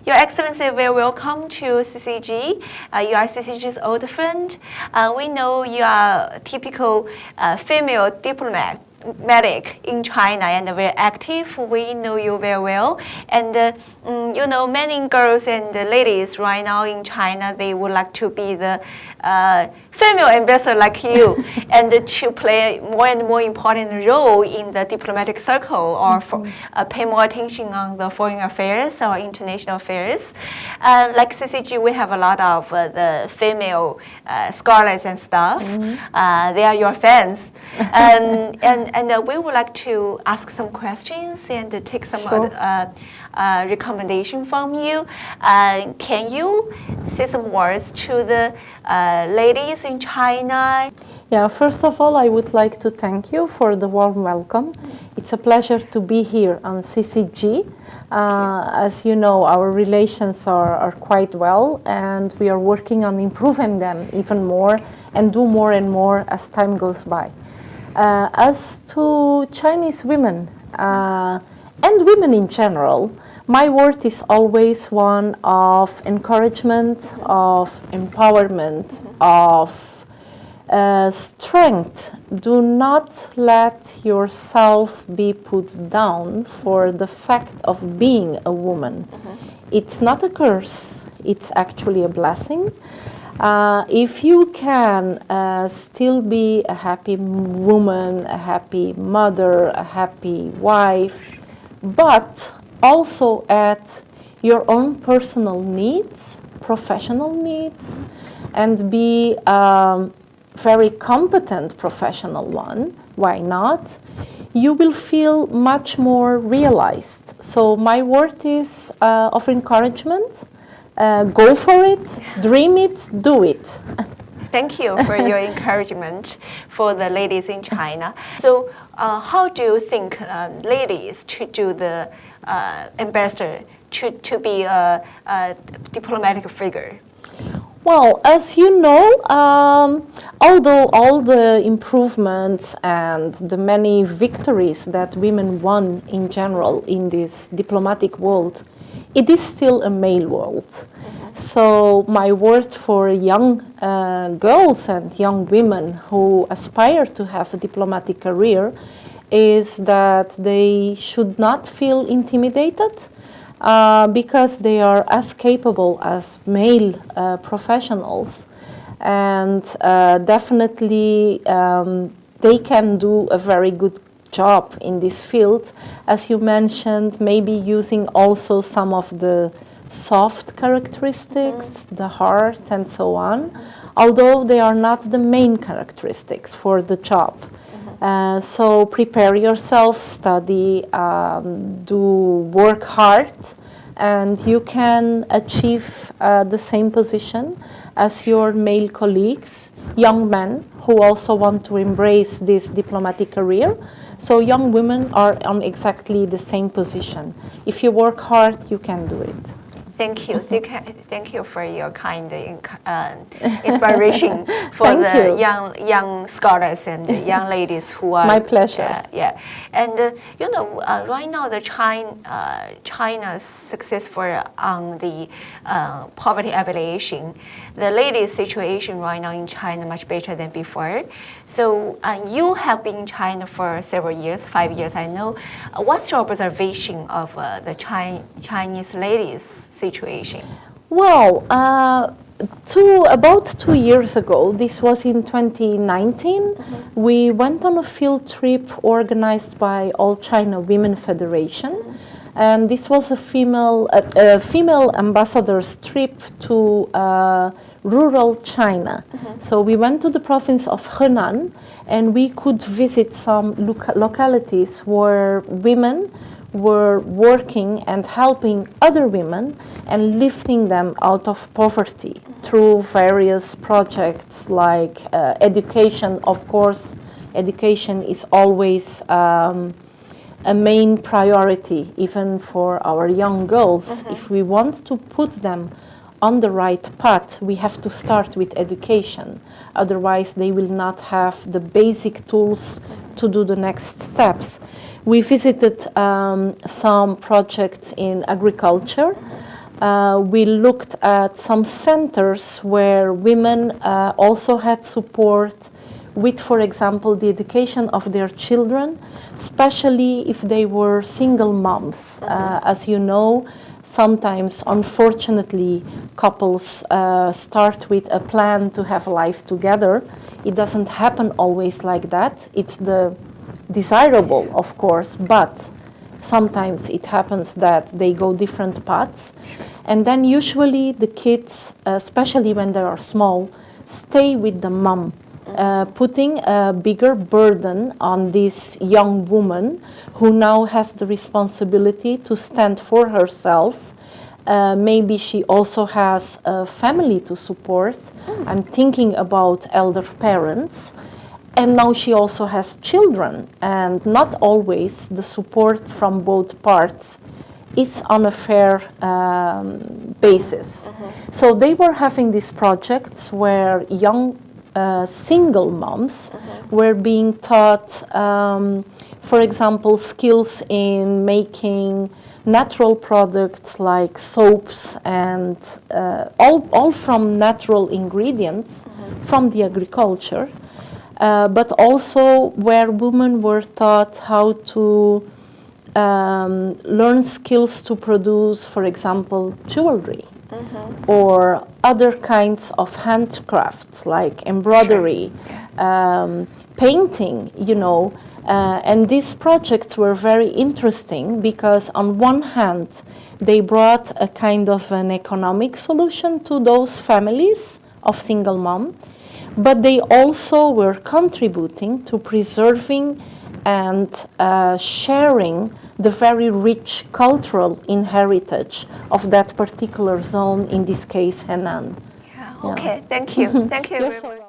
Your Excellency, very welcome to CCG. You are CCG's old friend. We know you are a typical female diplomatic in China and very active. We know you very well. And you know, many girls and ladies right now in China, they would like to be the female ambassador like you and to play more and more important role in the diplomatic circle or pay more attention on the foreign affairs or international affairs. Like CCG, we have a lot of the female scholars and stuff. They are your fans. And we would like to ask some questions and take some recommendation from you. Can you say some words to the ladies in China? Yeah, first of all, I would like to thank you for the warm welcome. It's a pleasure to be here on CCG. As you know, our relations are quite well, and we are working on improving them even more and do more and more as time goes by. As to Chinese women and women in general, my word is always one of encouragement, of empowerment, of strength. Do not let yourself be put down for the fact of being a woman. It's not a curse, it's actually a blessing. If you can still be a happy woman, a happy mother, a happy wife, but also at your own personal needs, professional needs, and be a very competent professional one, why not? You will feel much more realized. So my word is of encouragement. Go for it, dream it, do it. Thank you for your encouragement for the ladies in China. So how do you think ladies should do the ambassador to be a diplomatic figure? Well, as you know, although all the improvements and the many victories that women won in general in this diplomatic world, it is still a male world. So my word for young girls and young women who aspire to have a diplomatic career is that they should not feel intimidated because they are as capable as male professionals, and definitely they can do a very good job in this field, as you mentioned, maybe using also some of the soft characteristics, the heart and so on, although they are not the main characteristics for the job. So prepare yourself, study, do work hard, and you can achieve the same position as your male colleagues, young men who also want to embrace this diplomatic career. So young women are on exactly the same position. If you work hard, you can do it. Thank you. Thank you for your kind inspiration for the young scholars and the young ladies who are. My pleasure. Yeah. And you know, right now the China's successful on the poverty alleviation. The ladies' situation right now in China much better than before. So you have been in China for several years, 5 years, I know. What's your observation of the Chinese ladies' situation? Well, about 2 years ago, this was in 2019, we went on a field trip organized by All China Women Federation. And this was a female ambassador's trip to rural China. So we went to the province of Henan, and we could visit some localities where women were working and helping other women and lifting them out of poverty through various projects like education. Of course, education is always a main priority, even for our young girls. If we want to put them on the right path, we have to start with education. Otherwise, they will not have the basic tools to do the next steps. We visited some projects in agriculture, We looked at some centers where women also had support with, for example, the education of their children, especially if they were single moms. As you know, sometimes, unfortunately, couples start with a plan to have a life together. It doesn't happen always like that. It's the desirable, of course, but sometimes it happens that they go different paths. And then usually the kids, especially when they are small, stay with the mom, putting a bigger burden on this young woman who now has the responsibility to stand for herself. Maybe she also has a family to support. I'm thinking about elder parents. And now she also has children, and not always the support from both parts is on a fair basis. So they were having these projects where young single moms were being taught, for example, skills in making natural products like soaps and all from natural ingredients from the agriculture. But also where women were taught how to learn skills to produce, for example, jewelry or other kinds of handcrafts like embroidery, painting, you know. And these projects were very interesting because on one hand, they brought a kind of an economic solution to those families of single mom, but they also were contributing to preserving and sharing the very rich cultural heritage of that particular zone, in this case, Henan. Yeah, okay, thank you. Thank you very much.